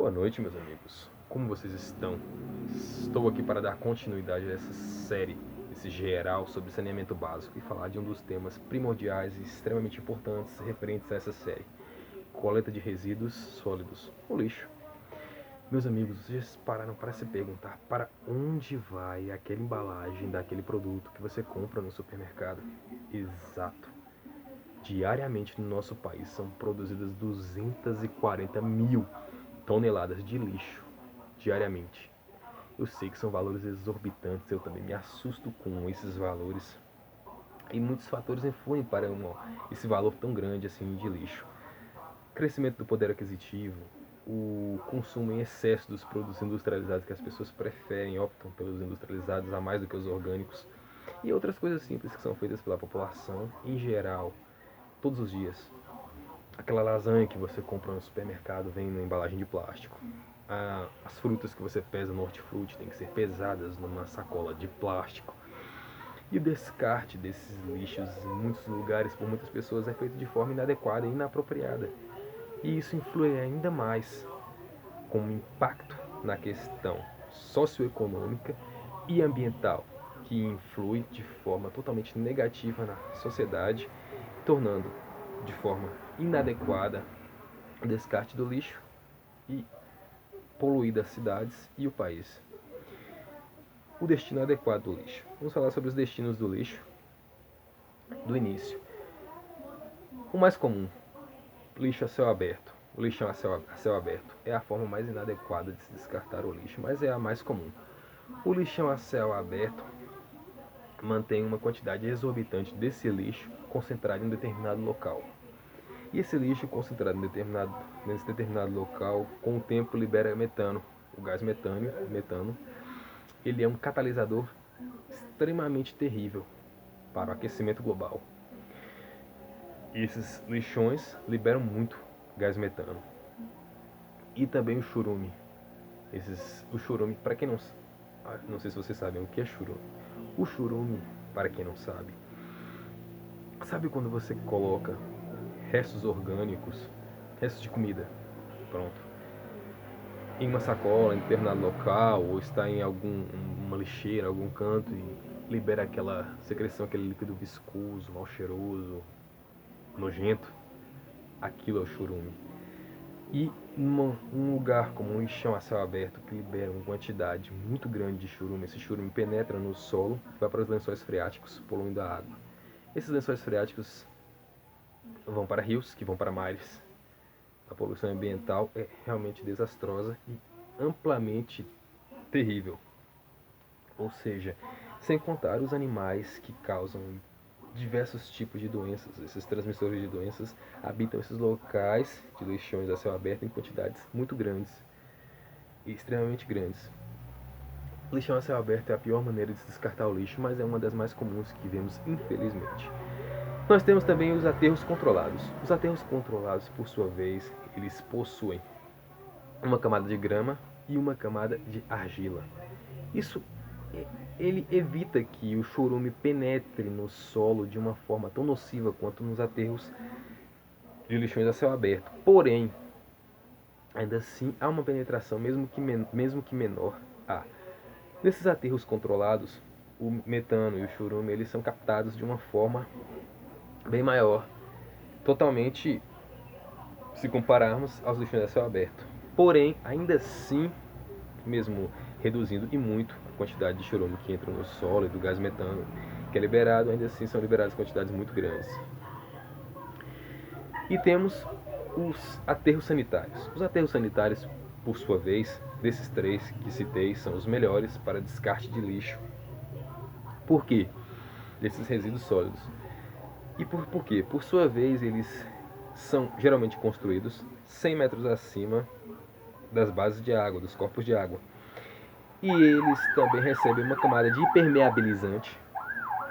Boa noite, meus amigos. Como vocês estão? Estou aqui para dar continuidade a essa série, esse geral sobre saneamento básico e falar de um dos temas primordiais e extremamente importantes referentes a essa série: coleta de resíduos sólidos, o lixo. Meus amigos, vocês pararam para se perguntar para onde vai aquela embalagem daquele produto que você compra no supermercado? Exato. Diariamente no nosso país são produzidas 240 mil toneladas de lixo diariamente. Eu sei que são valores exorbitantes, eu também me assusto com esses valores. E muitos fatores influem para esse valor tão grande assim de lixo. Crescimento do poder aquisitivo, o consumo em excesso dos produtos industrializados que as pessoas preferem, optam pelos industrializados a mais do que os orgânicos, e outras coisas simples que são feitas pela população em geral, todos os dias. Aquela lasanha que você compra no supermercado vem na embalagem de plástico. As frutas que você pesa no hortifruti têm que ser pesadas numa sacola de plástico. E o descarte desses lixos em muitos lugares, por muitas pessoas, é feito de forma inadequada e inapropriada. E isso influi ainda mais como impacto na questão socioeconômica e ambiental, que influi de forma totalmente negativa na sociedade, tornando de forma inadequada o descarte do lixo e poluir as cidades e o país. O destino adequado do lixo. Vamos falar sobre os destinos do lixo do início. O mais comum, lixo a céu aberto. O lixão a céu aberto é a forma mais inadequada de se descartar o lixo, mas é a mais comum. O lixão a céu aberto mantém uma quantidade exorbitante desse lixo concentrado em um determinado local. E esse lixo concentrado nesse determinado local, com o tempo libera metano. O gás metano, ele é um catalisador extremamente terrível para o aquecimento global. E esses lixões liberam muito gás metano. E também o churume. O churume, para quem não sei se vocês sabem o que é churume. O churume, para quem não sabe quando você coloca restos orgânicos, restos de comida, pronto, em uma sacola, em determinado local, ou está em uma lixeira, algum canto, e libera aquela secreção, aquele líquido viscoso, mal cheiroso, nojento, aquilo é o churume. E um lugar como um lixão a céu aberto que libera uma quantidade muito grande de churume, esse churume penetra no solo, vai para os lençóis freáticos, poluindo a água. Esses lençóis freáticos vão para rios, que vão para mares. A poluição ambiental é realmente desastrosa e amplamente terrível. Ou seja, sem contar os animais que causam diversos tipos de doenças. Esses transmissores de doenças habitam esses locais de lixões a céu aberto em quantidades muito grandes e extremamente grandes. O lixão a céu aberto é a pior maneira de se descartar o lixo, mas é uma das mais comuns que vemos, infelizmente. Nós temos também os aterros controlados. Os aterros controlados, por sua vez, eles possuem uma camada de grama e uma camada de argila. Isso ele evita que o chorume penetre no solo de uma forma tão nociva quanto nos aterros de lixões a céu aberto. Porém, ainda assim há uma penetração, mesmo que menor. Nesses aterros controlados, o metano e o chorume eles são captados de uma forma bem maior, totalmente se compararmos aos lixões a céu aberto. Porém, ainda assim, mesmo reduzindo e muito a quantidade de chorume que entra no solo e do gás metano que é liberado, ainda assim são liberadas quantidades muito grandes. E temos os aterros sanitários. Os aterros sanitários, por sua vez, desses três que citei, são os melhores para descarte de lixo. Por quê? Desses resíduos sólidos. E por quê? Por sua vez, eles são geralmente construídos 100 metros acima das bases de água, dos corpos de água. E eles também recebem uma camada de impermeabilizante,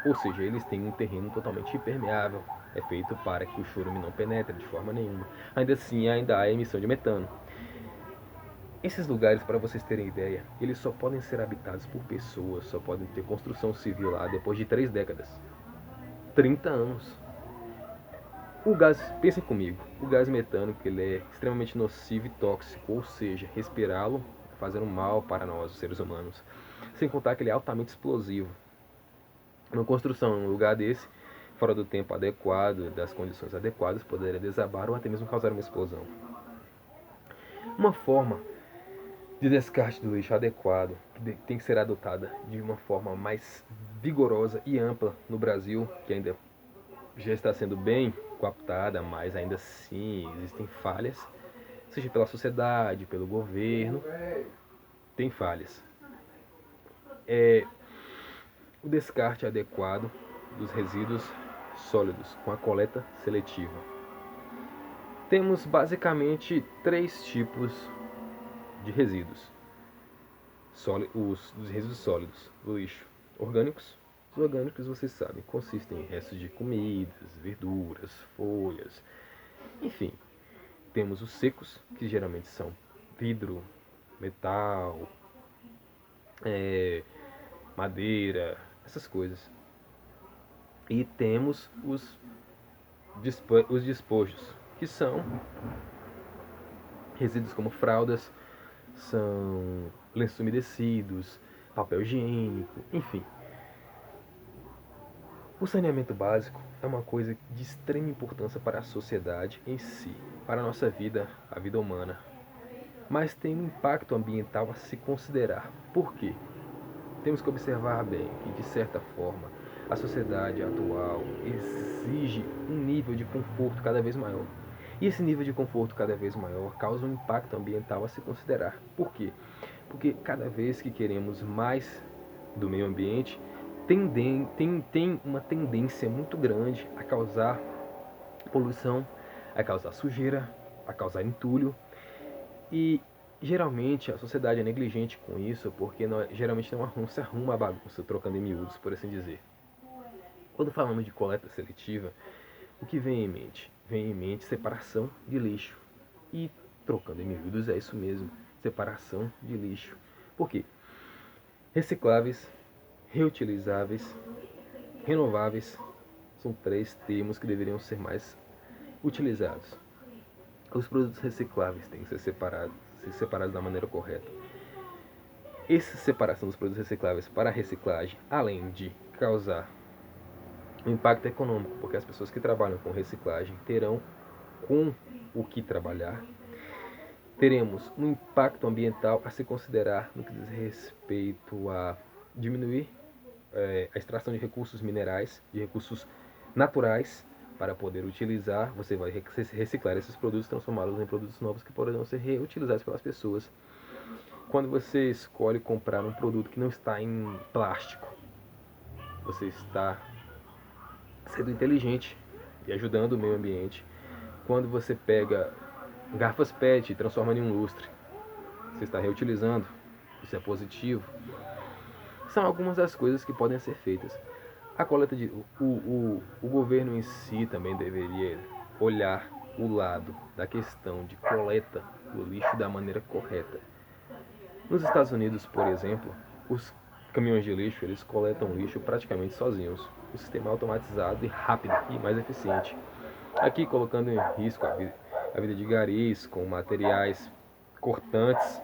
ou seja, eles têm um terreno totalmente impermeável. É feito para que o chorume não penetre de forma nenhuma. Ainda assim, ainda há emissão de metano. Esses lugares, para vocês terem ideia, eles só podem ser habitados por pessoas, só podem ter construção civil lá depois de 3 décadas. 30 anos. O gás, pensem comigo, o gás metano, que ele é extremamente nocivo e tóxico, ou seja, respirá-lo fazendo mal para nós, os seres humanos. Sem contar que ele é altamente explosivo. Uma construção em um lugar desse, fora do tempo adequado, das condições adequadas, poderia desabar ou até mesmo causar uma explosão. Uma forma de descarte do lixo adequado, que tem que ser adotada de uma forma mais vigorosa e ampla no Brasil, que ainda já está sendo bem coaptada, mas ainda assim existem falhas, seja pela sociedade, pelo governo, tem falhas. O descarte adequado dos resíduos sólidos com a coleta seletiva. Temos basicamente 3 tipos de resíduos. Os resíduos sólidos do lixo: orgânicos. Os orgânicos, vocês sabem, consistem em restos de comidas, verduras, folhas, enfim. Temos os secos, que geralmente são vidro, metal, madeira, essas coisas. E temos os despojos, que são resíduos como fraldas, são lenços umedecidos, papel higiênico, enfim. O saneamento básico é uma coisa de extrema importância para a sociedade em si, para a nossa vida, a vida humana. Mas tem um impacto ambiental a se considerar. Por quê? Temos que observar bem que, de certa forma, a sociedade atual exige um nível de conforto cada vez maior. E esse nível de conforto cada vez maior causa um impacto ambiental a se considerar. Por quê? Porque cada vez que queremos mais do meio ambiente, tem uma tendência muito grande a causar poluição, a causar sujeira, a causar entulho. E geralmente a sociedade é negligente com isso, porque geralmente não se arruma a bagunça, trocando em miúdos, por assim dizer. Quando falamos de coleta seletiva, o que vem em mente? Vem em mente separação de lixo. E trocando em miúdos é isso mesmo, separação de lixo. Por quê? Recicláveis, reutilizáveis, renováveis são 3 termos que deveriam ser mais utilizados. Os produtos recicláveis têm que ser separados da maneira correta. Essa separação dos produtos recicláveis para a reciclagem, além de causar um impacto econômico, porque as pessoas que trabalham com reciclagem terão com o que trabalhar, teremos um impacto ambiental a se considerar no que diz respeito a diminuir a extração de recursos minerais, de recursos naturais, para poder utilizar. Você vai reciclar esses produtos, transformá-los em produtos novos que poderão ser reutilizados pelas pessoas. Quando você escolhe comprar um produto que não está em plástico, você está sendo inteligente e ajudando o meio ambiente. Quando você pega garrafas PET e transforma em um lustre, você está reutilizando, isso é positivo. São algumas das coisas que podem ser feitas. A coleta de o governo em si também deveria olhar o lado da questão de coleta do lixo da maneira correta. Nos Estados Unidos, por exemplo, os caminhões de lixo, eles coletam lixo praticamente sozinhos. O sistema é automatizado e rápido e mais eficiente. Aqui colocando em risco a vida de garis com materiais cortantes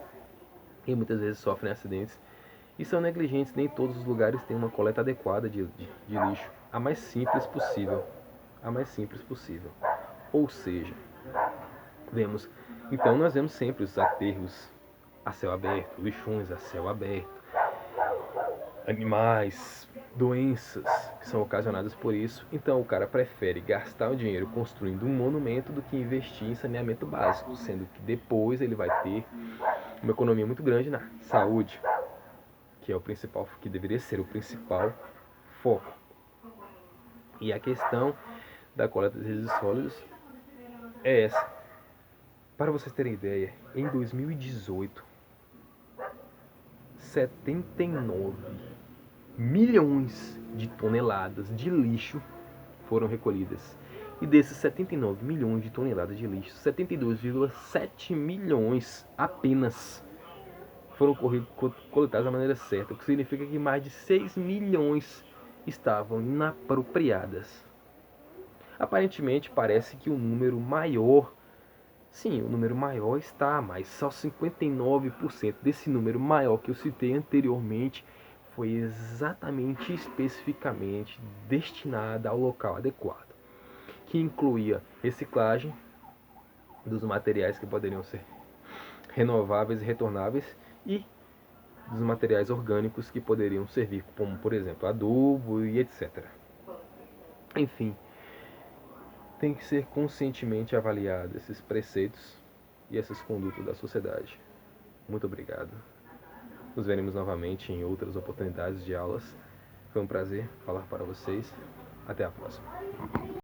e muitas vezes sofrem acidentes e são negligentes. Nem todos os lugares têm uma coleta adequada de lixo, a mais simples possível. A mais simples possível. Ou seja, então nós vemos sempre os aterros a céu aberto, lixões a céu aberto, animais, doenças que são ocasionadas por isso. Então o cara prefere gastar o dinheiro construindo um monumento do que investir em saneamento básico, sendo que depois ele vai ter uma economia muito grande na saúde, que é o principal, que deveria ser o principal foco. E a questão da coleta de resíduos sólidos é essa. Para vocês terem ideia, em 2018, 79 milhões de toneladas de lixo foram recolhidas. E desses 79 milhões de toneladas de lixo, 72,7 milhões apenas foram coletados da maneira certa, o que significa que mais de 6 milhões estavam inapropriadas. Aparentemente parece que o número maior, sim, o número maior está, mas só 59% desse número maior que eu citei anteriormente foi exatamente, especificamente destinada ao local adequado, que incluía reciclagem dos materiais que poderiam ser renováveis e retornáveis e dos materiais orgânicos que poderiam servir como, por exemplo, adubo e etc. Enfim, tem que ser conscientemente avaliado esses preceitos e essas condutas da sociedade. Muito obrigado. Nos veremos novamente em outras oportunidades de aulas. Foi um prazer falar para vocês. Até a próxima.